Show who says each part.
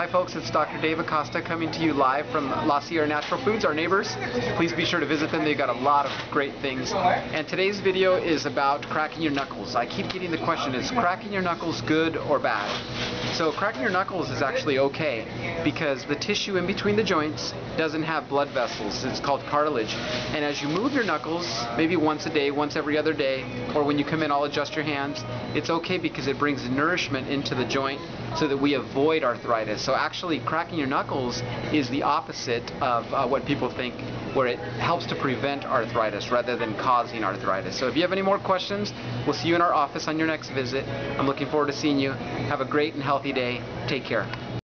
Speaker 1: Hi folks, it's Dr. Dave Acosta coming to you live from La Sierra Natural Foods, our neighbors. Please be sure to visit them, they've got a lot of great things. And today's video is about cracking your knuckles. I keep getting the question, is cracking your knuckles good or bad? So cracking your knuckles is actually okay because the tissue in between the joints doesn't have blood vessels. It's called cartilage. And as you move your knuckles, maybe once a day, once every other day, or when you come in, I'll adjust your hands, it's okay because it brings nourishment into the joint so that we avoid arthritis. So actually cracking your knuckles is the opposite of what people think, where it helps to prevent arthritis rather than causing arthritis. So if you have any more questions, we'll see you in our office on your next visit. I'm looking forward to seeing you. Have a great and healthy day. Take care.